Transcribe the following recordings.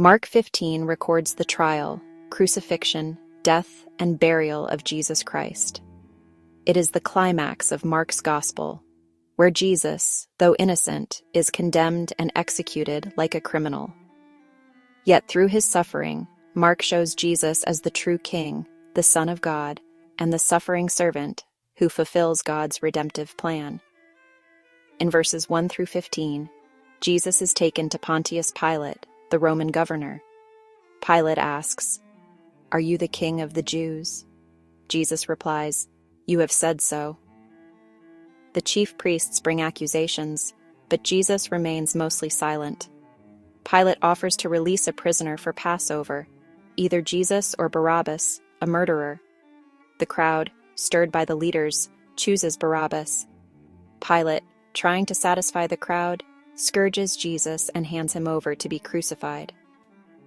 Mark 15 records the trial, crucifixion, death, and burial of Jesus Christ. It is the climax of Mark's gospel, where Jesus, though innocent, is condemned and executed like a criminal. Yet through his suffering, Mark shows Jesus as the true King, the Son of God, and the suffering servant who fulfills God's redemptive plan. In verses 1 through 15, Jesus is taken to Pontius Pilate, the Roman governor. Pilate asks, "Are you the king of the Jews?" Jesus replies, "You have said so." The chief priests bring accusations, but Jesus remains mostly silent. Pilate offers to release a prisoner for Passover, either Jesus or Barabbas, a murderer. The crowd, stirred by the leaders, chooses Barabbas. Pilate, trying to satisfy the crowd, scourges Jesus and hands him over to be crucified.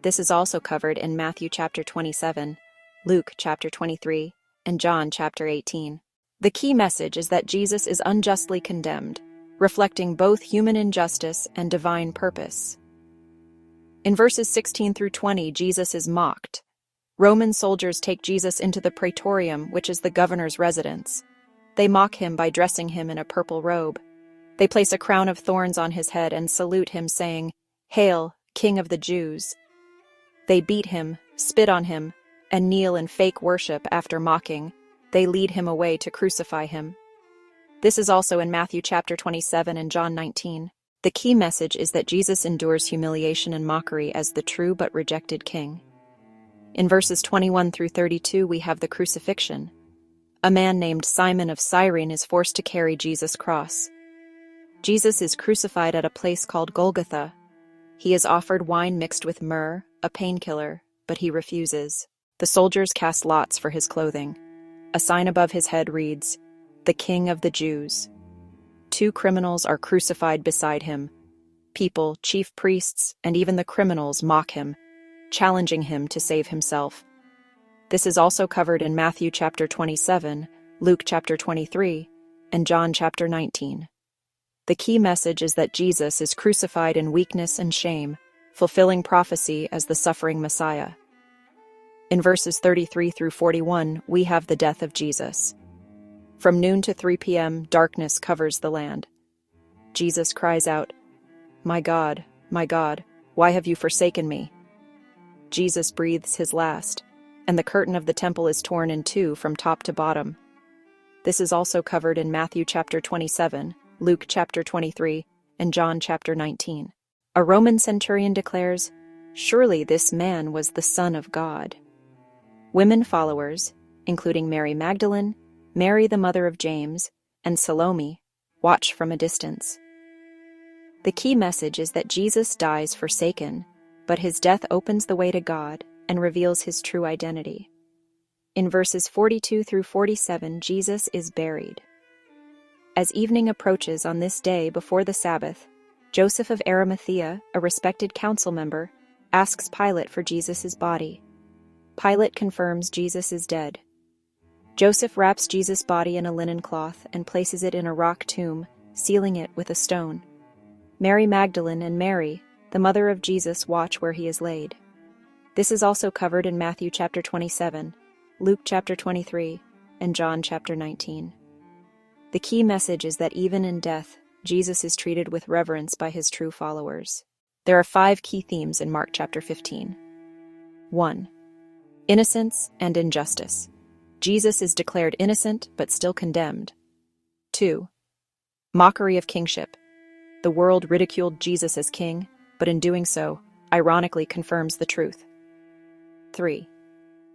This is also covered in Matthew chapter 27, Luke chapter 23, and John chapter 18. The key message is that Jesus is unjustly condemned, reflecting both human injustice and divine purpose. In verses 16 through 20, Jesus is mocked. Roman soldiers take Jesus into the praetorium, which is the governor's residence. They mock him by dressing him in a purple robe. They place a crown of thorns on his head and salute him, saying, "Hail, King of the Jews." They beat him, spit on him, and kneel in fake worship after mocking. They lead him away to crucify him. This is also in Matthew chapter 27 and John 19. The key message is that Jesus endures humiliation and mockery as the true but rejected king. In verses 21 through 32, we have the crucifixion. A man named Simon of Cyrene is forced to carry Jesus' cross. Jesus is crucified at a place called Golgotha. He is offered wine mixed with myrrh, a painkiller, but he refuses. The soldiers cast lots for his clothing. A sign above his head reads, "The King of the Jews." 2 criminals are crucified beside him. People, chief priests, and even the criminals mock him, challenging him to save himself. This is also covered in Matthew chapter 27, Luke chapter 23, and John chapter 19. The key message is that Jesus is crucified in weakness and shame, fulfilling prophecy as the suffering Messiah. In verses 33 through 41, we have the death of Jesus. From noon to 3 p.m., darkness covers the land. Jesus cries out, my God, why have you forsaken me?" Jesus breathes his last, and the curtain of the temple is torn in two from top to bottom. This is also covered in Matthew chapter 27, Luke chapter 23, and John chapter 19. A Roman centurion declares, "Surely this man was the Son of God." Women followers, including Mary Magdalene, Mary the mother of James, and Salome, watch from a distance. The key message is that Jesus dies forsaken, but his death opens the way to God and reveals his true identity. In verses 42 through 47, Jesus is buried. As evening approaches on this day before the Sabbath, Joseph of Arimathea, a respected council member, asks Pilate for Jesus' body. Pilate confirms Jesus is dead. Joseph wraps Jesus' body in a linen cloth and places it in a rock tomb, sealing it with a stone. Mary Magdalene and Mary, the mother of Jesus, watch where he is laid. This is also covered in Matthew chapter 27, Luke chapter 23, and John chapter 19. The key message is that even in death, Jesus is treated with reverence by his true followers. There are 5 key themes in Mark chapter 15. 1. Innocence and injustice. Jesus is declared innocent but still condemned. 2. Mockery of kingship. The world ridiculed Jesus as king, but in doing so, ironically confirms the truth. 3.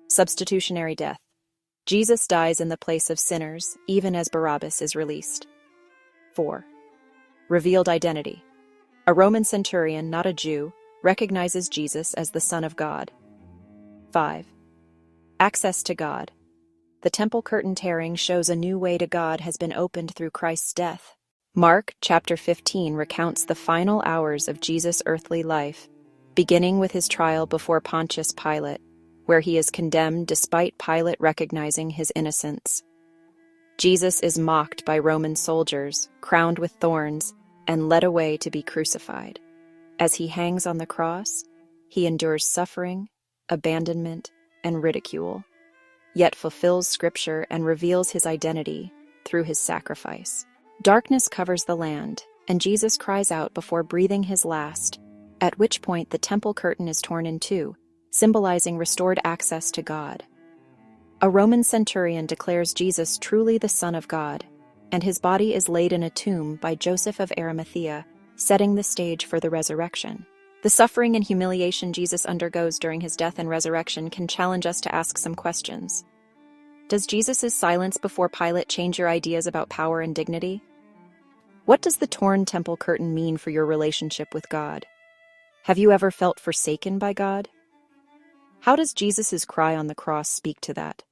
Substitutionary death. Jesus dies in the place of sinners, even as Barabbas is released. 4. Revealed identity. A Roman centurion, not a Jew, recognizes Jesus as the Son of God. 5. Access to God. The temple curtain tearing shows a new way to God has been opened through Christ's death. Mark chapter 15 recounts the final hours of Jesus' earthly life, beginning with his trial before Pontius Pilate, where he is condemned despite Pilate recognizing his innocence. Jesus is mocked by Roman soldiers, crowned with thorns, and led away to be crucified. As he hangs on the cross, He endures suffering, abandonment, and ridicule, yet fulfills Scripture and reveals his identity through his sacrifice. Darkness covers the land, and Jesus cries out before breathing his last, at which point the temple curtain is torn in two, symbolizing restored access to God. A Roman centurion declares Jesus truly the Son of God, and his body is laid in a tomb by Joseph of Arimathea, setting the stage for the resurrection. The suffering and humiliation Jesus undergoes during his death and resurrection can challenge us to ask some questions. Does Jesus' silence before Pilate change your ideas about power and dignity? What does the torn temple curtain mean for your relationship with God? Have you ever felt forsaken by God? How does Jesus' cry on the cross speak to that?